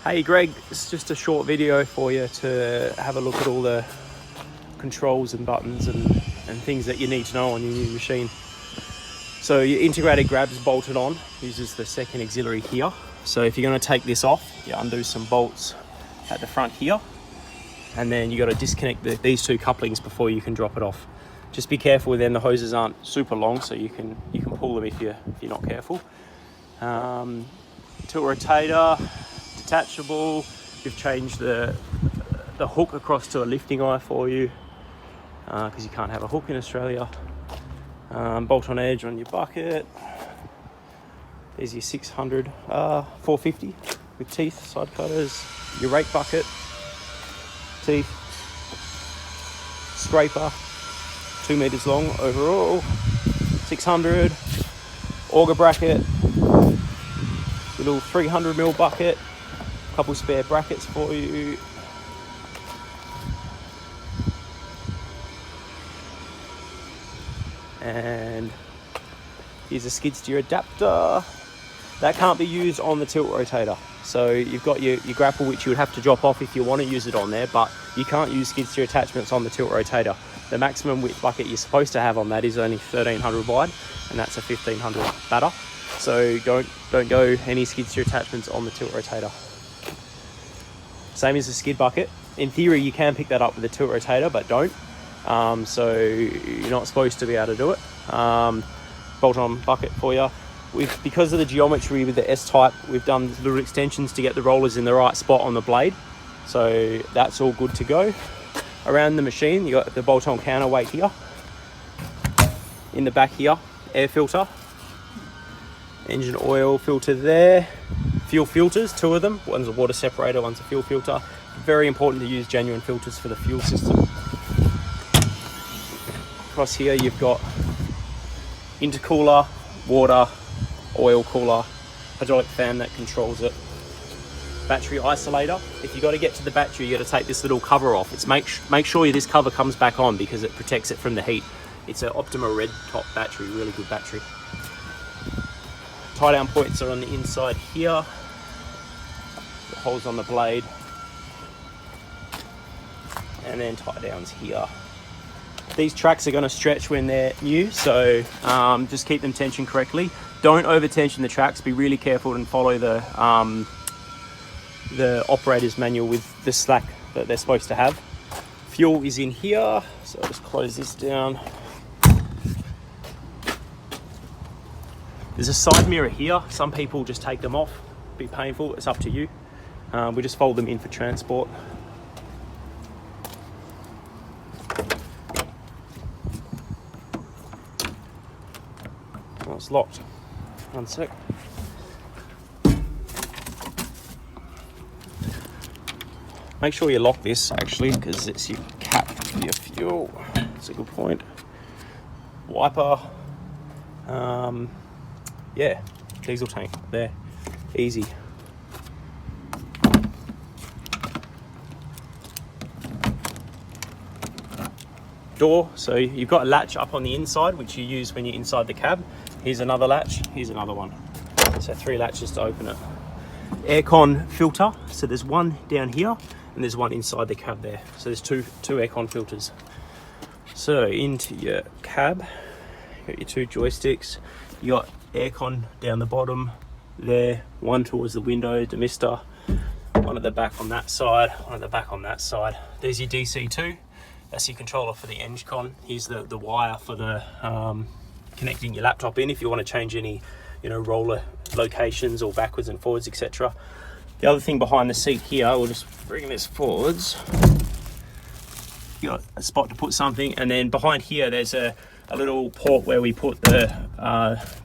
Hey Greg, it's just a short video for you to have a look at all the controls and buttons and things that you need to know on your new machine. So your integrated grab is bolted on, uses the second auxiliary here. So if you're going to take this off, you undo some bolts at the front here, and then you got to disconnect these two couplings before you can drop it off. Just be careful then, the hoses aren't super long, so you can pull them if you're not careful. Tilt rotator, detachable. We've changed the hook across to a lifting eye for you because you can't have a hook in Australia. Bolt on edge on your bucket. There's your 600 450 with teeth, side cutters. Your rake bucket, teeth, scraper, 2 meters long overall, 600, auger bracket, little 300mm bucket, a couple spare brackets for you. And here's a skid steer adapter. That can't be used on the tilt rotator. So you've got your grapple, which you would have to drop off if you want to use it on there, but you can't use skid steer attachments on the tilt rotator. The maximum width bucket you're supposed to have on that is only 1300 wide, and that's a 1500 batter. So don't go any skid steer attachments on the tilt rotator. Same as the skid bucket. In theory, you can pick that up with the tilt rotator, but don't. So you're not supposed to be able to do it. Bolt on bucket for you. Because of the geometry with the S-type, we've done little extensions to get the rollers in the right spot on the blade. So that's all good to go. Around the machine, you got the bolt-on counterweight here. In the back here, air filter. Engine oil filter there. Fuel filters, 2 of them. One's a water separator, one's a fuel filter. Very important to use genuine filters for the fuel system. Across here, you've got intercooler, water, oil cooler, hydraulic fan that controls it, battery isolator. If you got to get to the battery, you got to take this little cover off. It's make sure this cover comes back on because it protects it from the heat. It's an Optima red top battery, really good battery. Tie down points are on the inside here. The holes on the blade, and then tie downs here. These tracks are going to stretch when they're new, so just keep them tensioned correctly. Don't over tension the tracks. Be really careful and follow the operator's manual with the slack that they're supposed to have. Fuel is in here, so I'll just close this down. There's a side mirror here. Some people just take them off. Be painful. It's up to you. We just fold them in for transport. Oh, it's locked. One sec. Make sure you lock this actually, because it's your cap for your fuel. That's a good point. Wiper. Yeah, diesel tank there. Easy. Door. So you've got a latch up on the inside, which you use when you're inside the cab. Here's another latch, here's another one. So 3 latches to open it. Aircon filter, so there's one down here and there's one inside the cab there. So there's two aircon filters. So into your cab, you got your 2 joysticks. You got aircon down the bottom there, one towards the window, demister, one at the back on that side, one at the back on that side. There's your DC2, that's your controller for the Engcon. Here's the wire for the connecting your laptop in if you want to change any roller locations or backwards and forwards, etc. The other thing behind the seat here, we'll just bring this forwards. You got a spot to put something, and then behind here there's a little port where we put the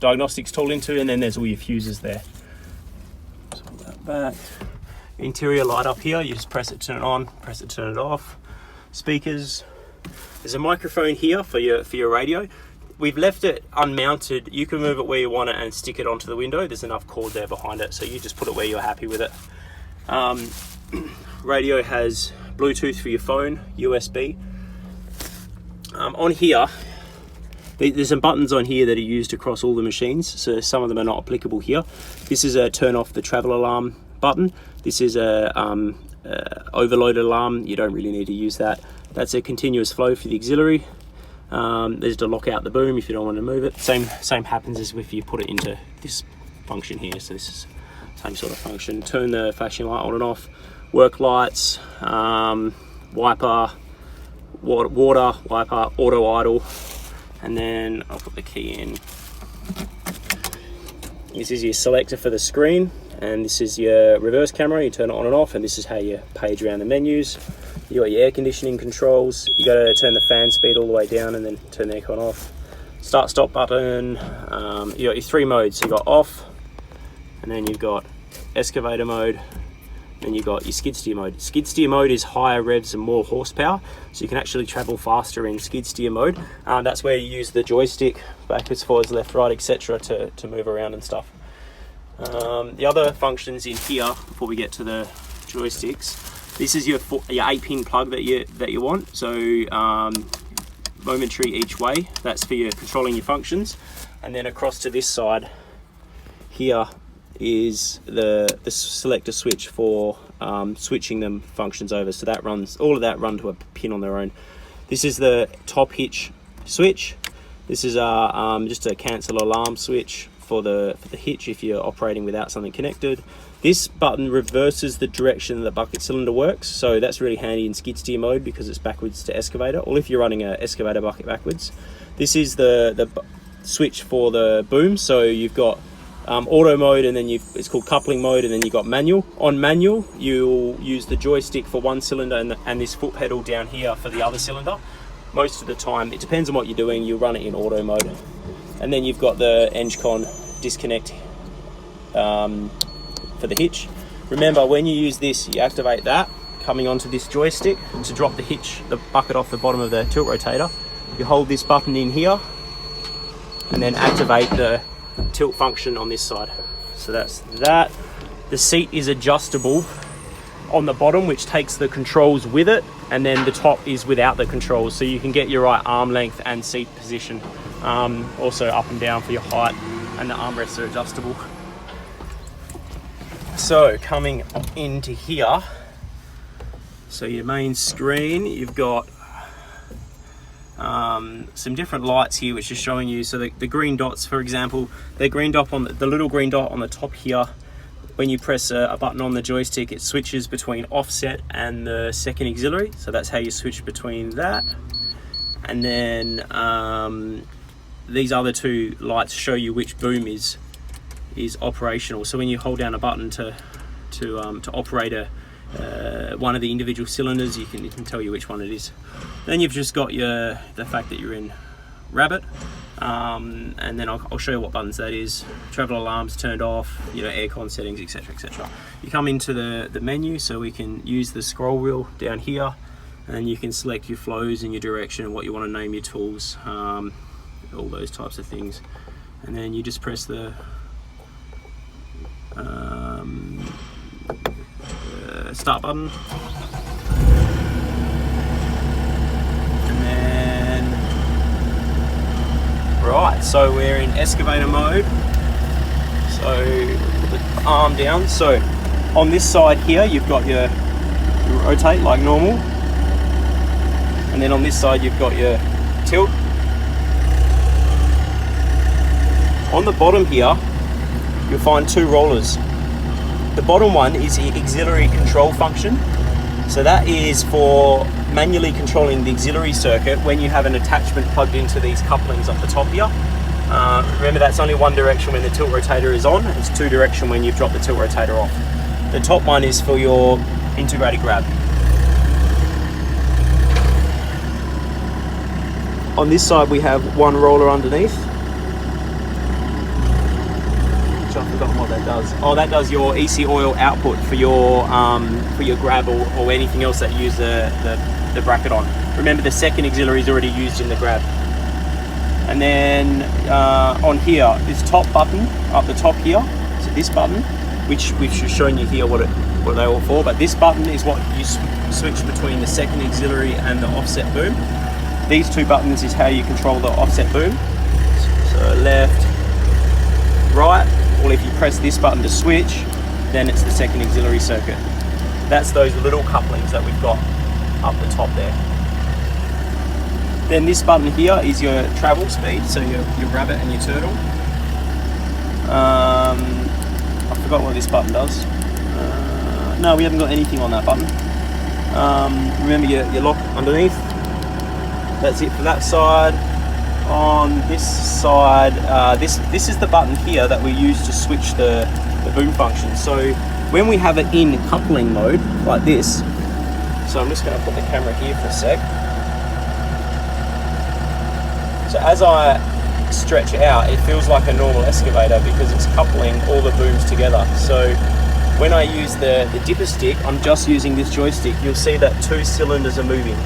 diagnostics tool into, and then there's all your fuses there. So put that back. Interior light up here, you just press it, turn it on, press it, turn it off. Speakers. There's a microphone here for your radio. We've left it unmounted. You can move it where you want it and stick it onto the window. There's enough cord there behind it, so you just put it where you're happy with it. Radio has Bluetooth for your phone, USB. On here, there's some buttons on here that are used across all the machines, so some of them are not applicable here. This is a turn off the travel alarm button. This is a overloaded alarm. You don't really need to use that. That's a continuous flow for the auxiliary. There's to lock out the boom if you don't want to move it. Same happens as if you put it into this function here. So this is same sort of function. Turn the flashing light on and off. Work lights, wiper, water, wiper, auto idle, and then I'll put the key in. This is your selector for the screen, and this is your reverse camera. You turn it on and off, and this is how you page around the menus. You got your air conditioning controls. You got to turn the fan speed all the way down and then turn the aircon off. Start stop button. You got your 3 modes. You got off, and then you've got excavator mode. Then you've got your skid steer mode. Skid steer mode is higher revs and more horsepower, so you can actually travel faster in skid steer mode. That's where you use the joystick, backwards, forwards, left, right, etc. to move around and stuff. The other functions in here, before we get to the joysticks, this is your 8-pin plug that you want. So momentary each way. That's for your controlling your functions. And then across to this side here is the selector switch for switching them functions over. So that runs, all of that run to a pin on their own. This is the top hitch switch. This is just a cancel alarm switch for the hitch if you're operating without something connected. This button reverses the direction the bucket cylinder works, so that's really handy in skid steer mode because it's backwards to excavator, or if you're running an excavator bucket backwards. This is the switch for the boom, so you've got auto mode, and then it's called coupling mode, and then you've got manual. On manual, you'll use the joystick for one cylinder and this foot pedal down here for the other cylinder. Most of the time, it depends on what you're doing, you'll run it in auto mode. And then you've got the Engcon disconnect for the hitch. Remember, when you use this, you activate that coming onto this joystick to drop the hitch, the bucket off the bottom of the tilt rotator. You hold this button in here and then activate the tilt function on this side. So that's that. The seat is adjustable on the bottom, which takes the controls with it, and then the top is without the controls, so you can get your right arm length and seat position. Also up and down for your height, and the armrests are adjustable. So coming into here, so your main screen, you've got some different lights here which is showing you. So the green dots, for example, the green dot on the little green dot on the top here, when you press a button on the joystick, it switches between offset and the second auxiliary. So that's how you switch between that. And then these other 2 lights show you which boom is operational. So when you hold down a button to operate one of the individual cylinders, you can tell you which one it is. Then you've just got the fact that you're in Rabbit, and then I'll show you what buttons that is. Travel alarms turned off, aircon settings, etc, etc. You come into the menu, so we can use the scroll wheel down here, and you can select your flows and your direction and what you want to name your tools, all those types of things. And then you just press the start button, and then right, so we're in excavator mode. So put the arm down. So on this side here, you've got your rotate like normal, and then on this side you've got your tilt. On the bottom here, you'll find 2 rollers. The bottom one is the auxiliary control function. So that is for manually controlling the auxiliary circuit when you have an attachment plugged into these couplings up the top here. Remember, that's only one direction when the tilt rotator is on. It's 2 direction when you've dropped the tilt rotator off. The top one is for your integrated grab. On this side we have 1 roller underneath. I've forgotten what that does. Oh, that does your EC oil output for your grab or anything else that you use the bracket on. Remember, the second auxiliary is already used in the grab. And then on here, this top button up the top here, so this button, which we've shown you here what they're all for, but this button is what you switch between the second auxiliary and the offset boom. These 2 buttons is how you control the offset boom. So left, right. Well, if you press this button to switch, then it's the second auxiliary circuit. That's those little couplings that we've got up the top there. Then this button here is your travel speed, so your rabbit and your turtle. I forgot what this button does. No, we haven't got anything on that button. Remember your lock underneath. That's it for that side. On this side, this is the button here that we use to switch the boom function. So when we have it in coupling mode like this, so I'm just going to put the camera here for a sec. So as I stretch out, it feels like a normal excavator because it's coupling all the booms together. So when I use the dipper stick, I'm just using this joystick. You'll see that 2 cylinders are moving.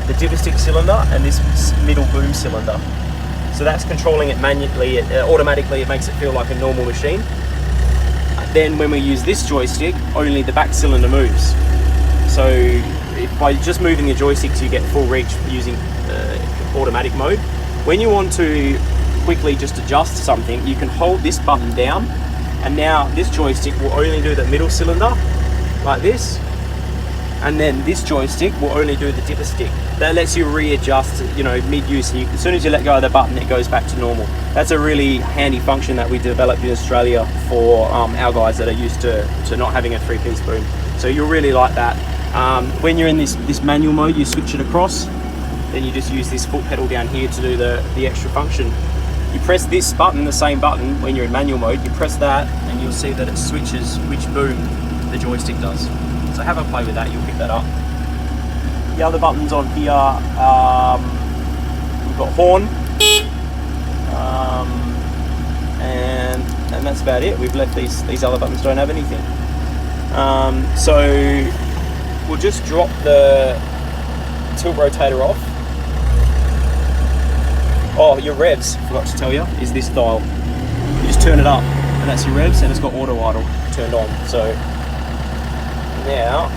The dipper stick cylinder and this middle boom cylinder. So that's controlling it manually, automatically. It makes it feel like a normal machine. Then when we use this joystick, only the back cylinder moves. So by just moving the joysticks, you get full reach using automatic mode. When you want to quickly just adjust something, you can hold this button down, and now this joystick will only do the middle cylinder like this, and then this joystick will only do the dipper stick. That lets you readjust, mid-use. As soon as you let go of the button, it goes back to normal. That's a really handy function that we developed in Australia for our guys that are used to not having a 3-piece boom. So you'll really like that. When you're in this manual mode, you switch it across. Then you just use this foot pedal down here to do the extra function. You press this button, the same button, when you're in manual mode, you press that and you'll see that it switches which boom the joystick does. So have a play with that, you'll pick that up. The other buttons on here, we've got horn, and that's about it. We've left these other buttons don't have anything. So we'll just drop the tilt rotator off. Oh, your revs, forgot to tell you, is this dial. You just turn it up, and that's your revs, and it's got auto idle turned on. So now,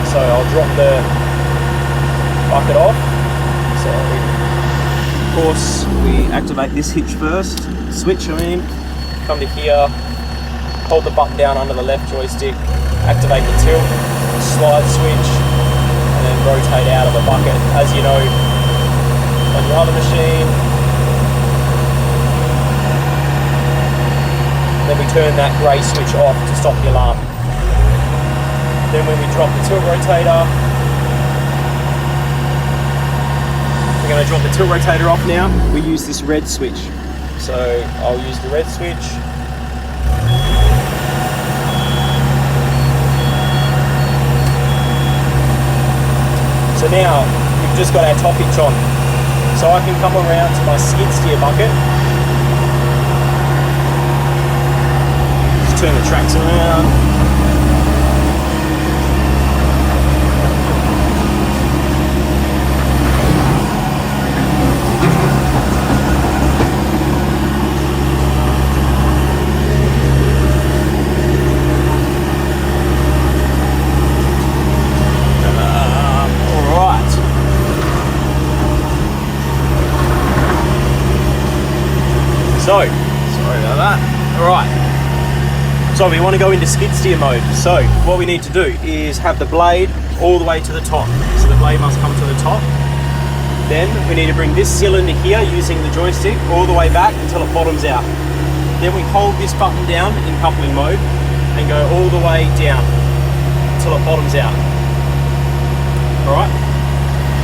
so I'll drop the bucket off. So of course we activate this hitch first, switch come to here, hold the button down under the left joystick, activate the tilt, slide switch, and then rotate out of the bucket. As you know, on your other machine, then we turn that grey switch off to stop the alarm. Then when we drop the tilt rotator, we're going to drop the tilt rotator off now. We use this red switch. So I'll use the red switch. So now we've just got our top hitch on. So I can come around to my skid steer bucket. Just turn the tracks around. So, sorry about that. Alright, so we want to go into skid steer mode. So what we need to do is have the blade all the way to the top. So the blade must come to the top. Then we need to bring this cylinder here using the joystick all the way back until it bottoms out. Then we hold this button down in coupling mode and go all the way down until it bottoms out. Alright,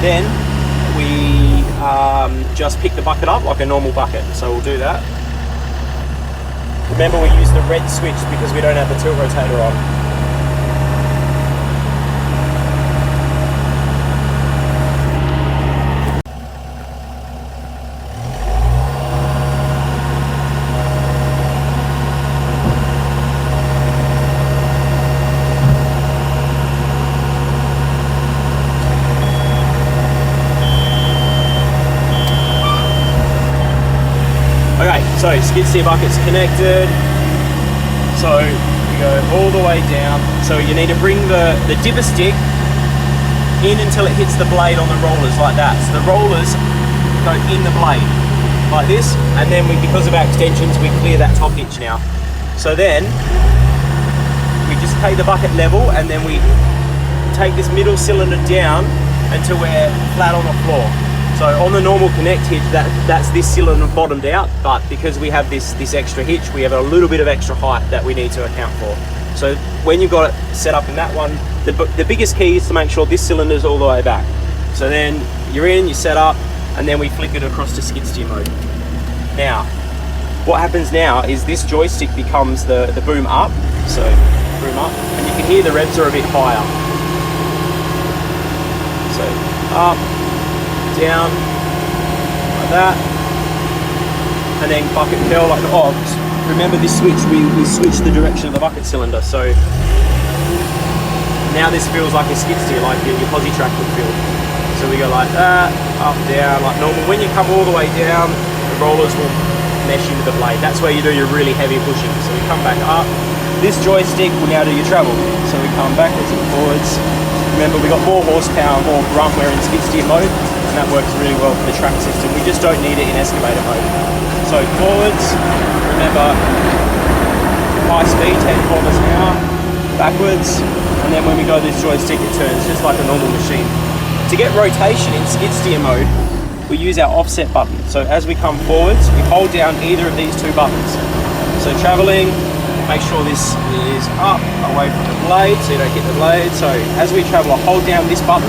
then we just pick the bucket up like a normal bucket. So we'll do that. Remember, we use the red switch because we don't have the tilt rotator on. So skid steer bucket's connected, so you go all the way down. So you need to bring the dipper stick in until it hits the blade on the rollers like that. So the rollers go in the blade. like this, and then because of our extensions, we clear that top hitch now. So then we just take the bucket level, and then we take this middle cylinder down until we're flat on the floor. So on the normal connect hitch, that's this cylinder bottomed out, but because we have this extra hitch, we have a little bit of extra height that we need to account for. So when you've got it set up in that one, the biggest key is to make sure this cylinder is all the way back. So then you're in, you set up, and then we flick it across to skid steer mode. Now, what happens now is this joystick becomes the boom up, so boom up, and you can hear the revs are a bit higher. So up, down, like that, and then bucket fell like the odds. Remember this switch, we switched the direction of the bucket cylinder, so now this feels like a skid steer, like your posi track would feel. So we go like that, up, down, like normal. When you come all the way down, the rollers will mesh into the blade. That's where you do your really heavy pushing. So we come back up. This joystick will now do your travel. So we come backwards and forwards. Remember, we got more horsepower, more grunt, we're in skid steer mode, and that works really well for the track system. We just don't need it in excavator mode. So forwards, remember, high speed, 10 kilometers an hour, backwards, and then when we go this joystick, it turns just like a normal machine. To get rotation in skid steer mode, we use our offset button. So as we come forwards, we hold down either of these two buttons. So traveling, make sure this is up, away from the blade, so you don't hit the blade. So as we travel, I hold down this button.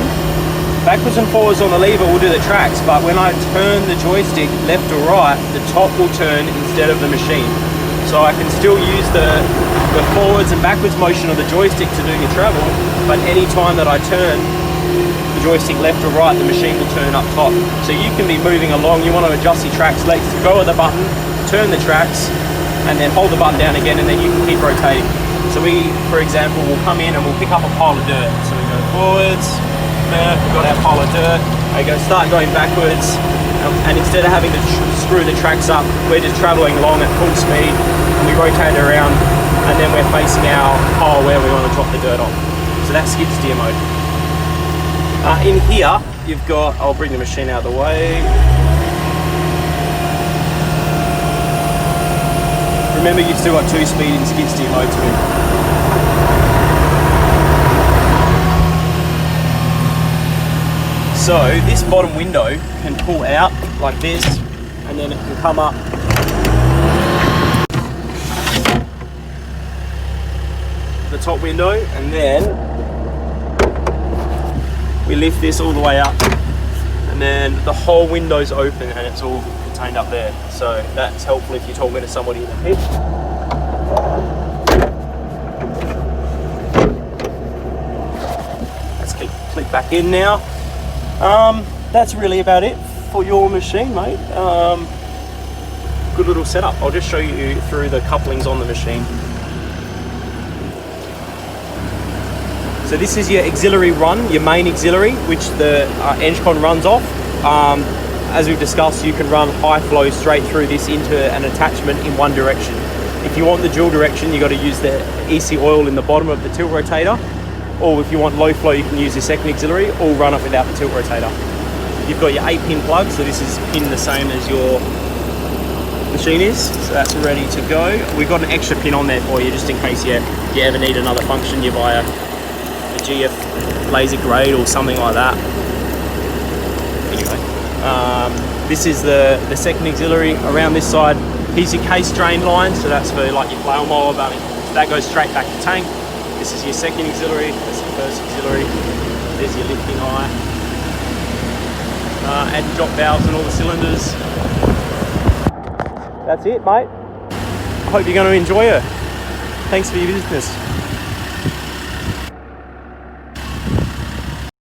Backwards and forwards on the lever will do the tracks, but when I turn the joystick left or right, the top will turn instead of the machine. So I can still use the forwards and backwards motion of the joystick to do your travel, but any time that I turn the joystick left or right, the machine will turn up top. So you can be moving along, you want to adjust your tracks, let go of the button, turn the tracks, and then hold the button down again, and then you can keep rotating. So we, for example, will come in and we'll pick up a pile of dirt. So we go forwards, we've got our pile of dirt, we go start going backwards, and instead of having to screw the tracks up, we're just traveling along at full speed, and we rotate around, and then we're facing our pile where we want to drop the dirt off. So that's skid steer mode. In here, you've got, I'll bring the machine out of the way. Remember, you've still got 2-speed in skid steer mode too. So this bottom window can pull out like this, and then it can come up the top window, and then we lift this all the way up, and then the whole window's open and it's all contained up there. So that's helpful if you're talking to somebody in the pit. Let's click back in now. That's really about it for your machine, mate. Good little setup. I'll just show you through the couplings on the machine. So this is your auxiliary run, your main auxiliary, which the Engcon runs off. As we've discussed, you can run high flow straight through this into an attachment in one direction. If you want the dual direction, you've got to use the EC oil in the bottom of the tilt rotator, or if you want low flow, you can use the second auxiliary, or run it without the tilt rotator. You've got your 8-pin plug, so this is pinned the same as your machine is, so that's ready to go. We've got an extra pin on there for you, just in case you ever need another function. You buy a GF laser grade or something like that. Anyway, this is the second auxiliary. Around this side, here's your case drain line, so that's for like your flail mower. So that goes straight back to tank. This is your second auxiliary, that's your first auxiliary. There's your lifting eye. And drop valves and all the cylinders. That's it, mate. I hope you're going to enjoy it. Thanks for your business.